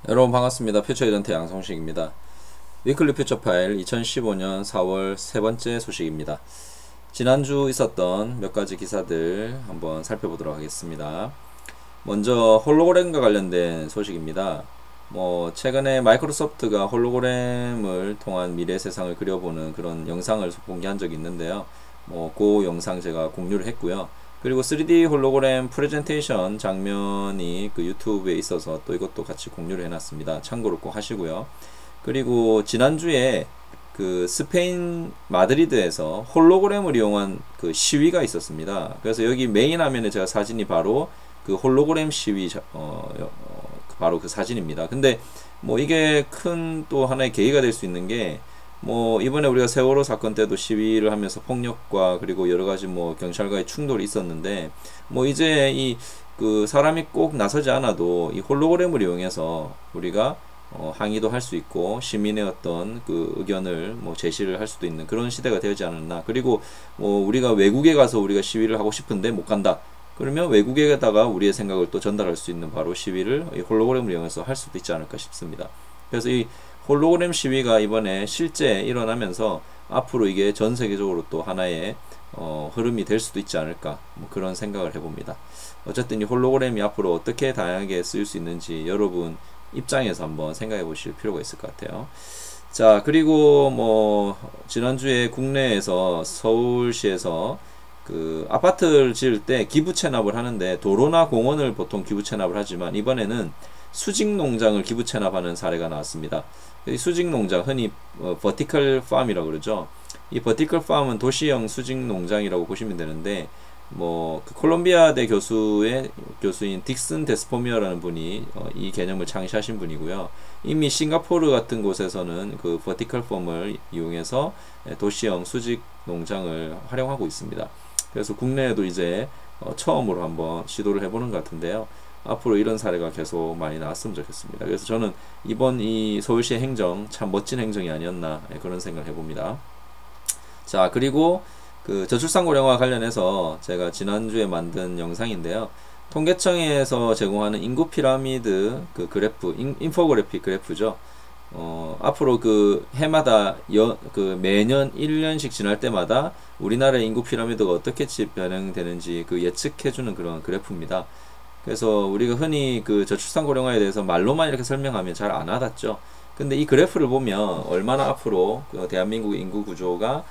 여러분 반갑습니다. 퓨처 에전트 양성식입니다. 위클리 퓨처 파일 2015년 4월 세 번째 소식입니다. 지난주 있었던 몇 가지 기사들 한번 살펴보도록 하겠습니다. 먼저 홀로그램과 관련된 소식입니다. 최근에 마이크로소프트가 홀로그램을 통한 미래 세상을 그려보는 그런 영상을 공개한 적이 있는데요. 그 영상 제가 공유를 했고요. 그리고 3D 홀로그램 프레젠테이션 장면이 그 유튜브에 있어서 또 이것도 같이 공유를 해놨습니다. 참고로 꼭 하시고요. 그리고 지난주에 그 스페인 마드리드에서 홀로그램을 이용한 그 시위가 있었습니다. 그래서 여기 메인 화면에 제가 사진이 바로 그 홀로그램 시위 바로 그 사진입니다. 근데 이게 큰 또 하나의 계기가 될 수 있는 게 이번에 우리가 세월호 사건 때도 시위를 하면서 폭력과 그리고 여러가지 경찰과의 충돌이 있었는데 이제 이 그 사람이 꼭 나서지 않아도 이 홀로그램을 이용해서 우리가 항의도 할 수 있고 시민의 어떤 그 의견을 제시를 할 수도 있는 그런 시대가 되지 않았나. 그리고 우리가 외국에 가서 우리가 시위를 하고 싶은데 못 간다. 그러면 외국에다가 우리의 생각을 또 전달할 수 있는 바로 시위를 이 홀로그램을 이용해서 할 수도 있지 않을까 싶습니다. 그래서 이 홀로그램 시위가 이번에 실제 일어나면서 앞으로 이게 전 세계적으로 또 하나의 흐름이 될 수도 있지 않을까 그런 생각을 해봅니다. 어쨌든 이 홀로그램이 앞으로 어떻게 다양하게 쓰일 수 있는지 여러분 입장에서 한번 생각해 보실 필요가 있을 것 같아요. 자, 그리고 지난주에 국내에서 서울시에서 그 아파트를 지을 때 기부 체납을 하는데 도로나 공원을 보통 기부 체납을 하지만 이번에는 수직 농장을 기부 체납하는 사례가 나왔습니다. 이 수직 농장 흔히 버티컬 팜이라고 그러죠. 이 버티컬 팜은 도시형 수직 농장이라고 보시면 되는데 그 콜롬비아대 교수인 딕슨 데스포미어라는 분이 이 개념을 창시하신 분이고요. 이미 싱가포르 같은 곳에서는 그 버티컬 팜을 이용해서 도시형 수직 농장을 활용하고 있습니다. 그래서 국내에도 이제 처음으로 한번 시도를 해보는 것 같은데요. 앞으로 이런 사례가 계속 많이 나왔으면 좋겠습니다. 그래서 저는 이번 이 서울시의 행정 참 멋진 행정이 아니었나 그런 생각을 해봅니다. 자, 그리고 그 저출산고령화 관련해서 제가 지난주에 만든 영상인데요. 통계청에서 제공하는 인구 피라미드 그 그래프, 인포그래픽 그래프죠. 앞으로 그 해마다 매년 1년씩 지날 때마다 우리나라의 인구 피라미드가 어떻게 변형되는지 그 예측해주는 그런 그래프입니다. 그래서 우리가 흔히 그 저출산고령화에 대해서 말로만 이렇게 설명하면 잘 안 와닿죠. 근데 이 그래프를 보면 얼마나 앞으로 그 대한민국의 인구 구조가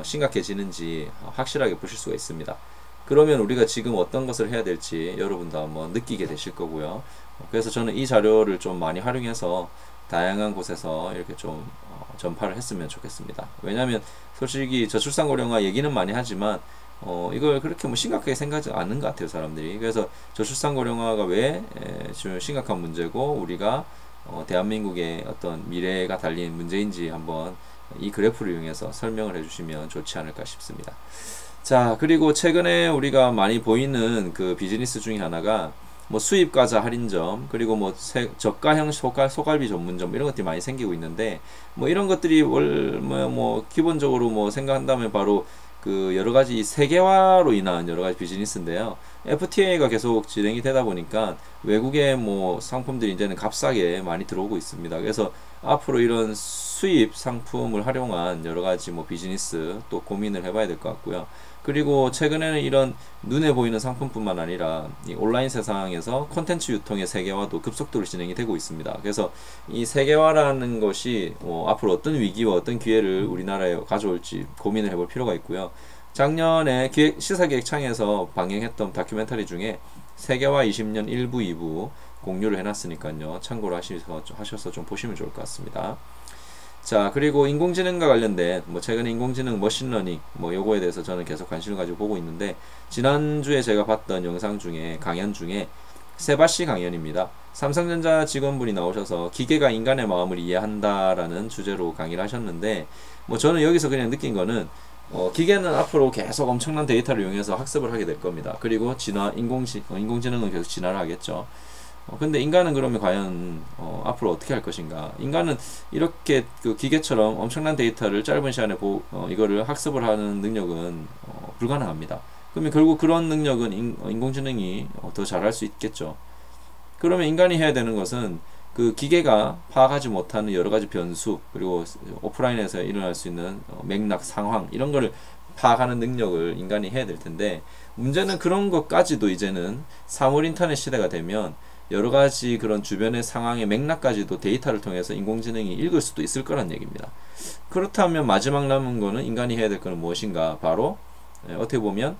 심각해지는지 확실하게 보실 수가 있습니다. 그러면 우리가 지금 어떤 것을 해야 될지 여러분도 한번 느끼게 되실 거고요. 그래서 저는 이 자료를 좀 많이 활용해서 다양한 곳에서 이렇게 좀 전파를 했으면 좋겠습니다. 왜냐하면 솔직히 저출산고령화 얘기는 많이 하지만 이걸 그렇게 심각하게 생각하지 않는 것 같아요, 사람들이. 그래서 저출산고령화가 왜 지금 심각한 문제고 우리가 대한민국의 어떤 미래가 달린 문제인지 한번 이 그래프를 이용해서 설명을 해주시면 좋지 않을까 싶습니다. 자, 그리고 최근에 우리가 많이 보이는 그 비즈니스 중에 하나가 수입과자 할인점, 그리고 저가형 소갈비 전문점 이런 것들이 많이 생기고 있는데 이런 것들이 기본적으로 생각한다면 바로 그 여러가지 세계화로 인한 여러가지 비즈니스인데요. FTA가 계속 진행이 되다 보니까 외국의 상품들이 이제는 값싸게 많이 들어오고 있습니다. 그래서 앞으로 이런 수입 상품을 활용한 여러가지 비즈니스 또 고민을 해봐야 될 것 같고요. 그리고 최근에는 이런 눈에 보이는 상품뿐만 아니라 이 온라인 세상에서 콘텐츠 유통의 세계화도 급속도로 진행이 되고 있습니다. 그래서 이 세계화라는 것이 앞으로 어떤 위기와 어떤 기회를 우리나라에 가져올지 고민을 해볼 필요가 있고요. 작년에 시사기획창에서 방영했던 다큐멘터리 중에 세계화 20년 1부 2부 공유를 해놨으니까요. 참고로 하셔서 좀 보시면 좋을 것 같습니다. 자, 그리고 인공지능과 관련된 최근에 인공지능 머신러닝 요거에 대해서 저는 계속 관심을 가지고 보고 있는데 지난주에 제가 봤던 영상 중에 강연 중에 세바시 강연입니다. 삼성전자 직원분이 나오셔서 기계가 인간의 마음을 이해한다라는 주제로 강의를 하셨는데 저는 여기서 그냥 느낀 거는 기계는 앞으로 계속 엄청난 데이터를 이용해서 학습을 하게 될 겁니다. 그리고 인공지능은 계속 진화를 하겠죠. 근데 인간은 그러면 과연 앞으로 어떻게 할 것인가? 인간은 이렇게 그 기계처럼 엄청난 데이터를 짧은 시간에 이거를 학습을 하는 능력은 불가능합니다. 그러면 결국 그런 능력은 인공지능이 더 잘할 수 있겠죠. 그러면 인간이 해야 되는 것은 그 기계가 파악하지 못하는 여러 가지 변수, 그리고 오프라인에서 일어날 수 있는 맥락, 상황, 이런 거를 파악하는 능력을 인간이 해야 될 텐데, 문제는 그런 것까지도 이제는 사물 인터넷 시대가 되면 여러 가지 그런 주변의 상황의 맥락까지도 데이터를 통해서 인공지능이 읽을 수도 있을 거란 얘기입니다. 그렇다면 마지막 남은 거는 인간이 해야 될 거는 무엇인가? 바로 어떻게 보면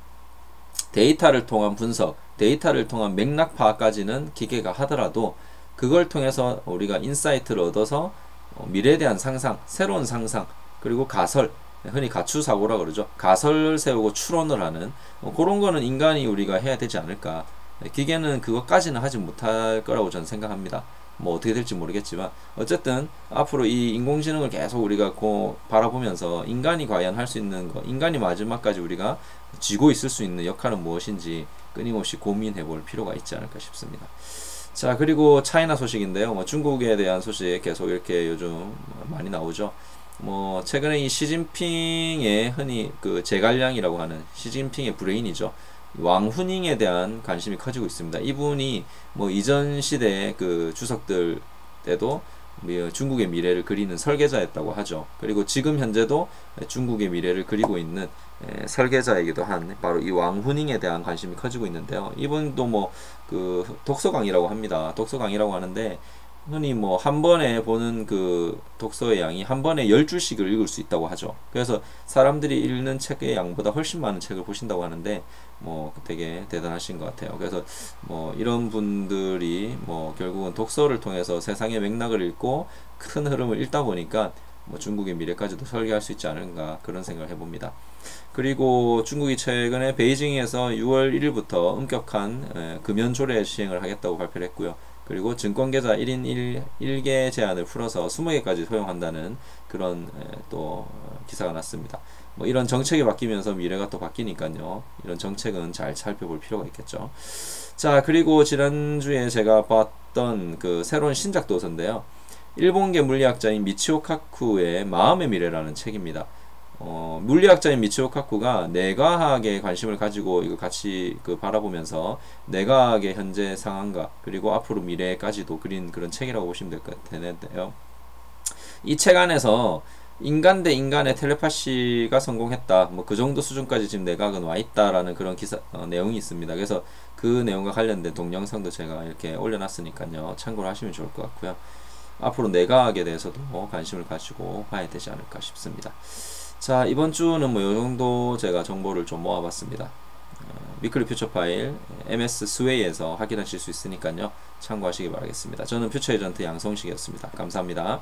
데이터를 통한 분석, 데이터를 통한 맥락 파악까지는 기계가 하더라도 그걸 통해서 우리가 인사이트를 얻어서 미래에 대한 상상, 새로운 상상, 그리고 가설, 흔히 가추사고라 그러죠. 가설을 세우고 추론을 하는 그런 거는 인간이 우리가 해야 되지 않을까. 기계는 그것까지는 하지 못할 거라고 저는 생각합니다. 뭐 어떻게 될지 모르겠지만 어쨌든 앞으로 이 인공지능을 계속 우리가 바라보면서 인간이 과연 할 수 있는 거, 인간이 마지막까지 우리가 쥐고 있을 수 있는 역할은 무엇인지 끊임없이 고민해 볼 필요가 있지 않을까 싶습니다. 자, 그리고 차이나 소식인데요. 뭐 중국에 대한 소식 계속 이렇게 요즘 많이 나오죠. 뭐 최근에 이 시진핑의 흔히 그 제갈량이라고 하는 시진핑의 브레인이죠. 왕후닝에 대한 관심이 커지고 있습니다. 이분이 뭐 이전 시대의 그 주석들 때도 중국의 미래를 그리는 설계자였다고 하죠. 그리고 지금 현재도 중국의 미래를 그리고 있는 설계자이기도 한 바로 이 왕후닝에 대한 관심이 커지고 있는데요. 이분도 뭐 그 독서강이라고 합니다. 독서강이라고 하는데 흔히 뭐 한 번에 보는 그 독서의 양이 한 번에 10줄씩을 읽을 수 있다고 하죠. 그래서 사람들이 읽는 책의 양보다 훨씬 많은 책을 보신다고 하는데 뭐 되게 대단하신 것 같아요. 그래서 뭐 이런 분들이 뭐 결국은 독서를 통해서 세상의 맥락을 읽고 큰 흐름을 읽다 보니까 뭐 중국의 미래까지도 설계할 수 있지 않은가 그런 생각을 해봅니다. 그리고 중국이 최근에 베이징에서 6월 1일부터 엄격한 금연 조례 시행을 하겠다고 발표를 했고요. 그리고 증권계좌 1인 1개 제한을 풀어서 20개까지 허용한다는 그런 또 기사가 났습니다. 뭐 이런 정책이 바뀌면서 미래가 또 바뀌니까요. 이런 정책은 잘 살펴볼 필요가 있겠죠. 자, 그리고 지난주에 제가 봤던 그 새로운 신작 도서인데요. 일본계 물리학자인 미치오 카쿠의 마음의 미래라는 책입니다. 물리학자인 미치오 카쿠가 뇌과학에 관심을 가지고 이거 같이 바라보면서 뇌과학의 현재 상황과 그리고 앞으로 미래까지도 그린 그런 책이라고 보시면 될 것 같은데요. 이 책 안에서 인간 대 인간의 텔레파시가 성공했다. 뭐 그 정도 수준까지 지금 뇌과학은 와 있다라는 그런 기사 내용이 있습니다. 그래서 그 내용과 관련된 동영상도 제가 이렇게 올려놨으니까요. 참고를 하시면 좋을 것 같고요. 앞으로 뇌과학에 대해서도 관심을 가지고 봐야 되지 않을까 싶습니다. 자, 이번 주는 뭐 요 정도 제가 정보를 좀 모아봤습니다. 위클리 퓨처 파일 MS 스웨이에서 확인하실 수 있으니까요. 참고하시기 바라겠습니다. 저는 퓨처 에이전트 양성식이었습니다. 감사합니다.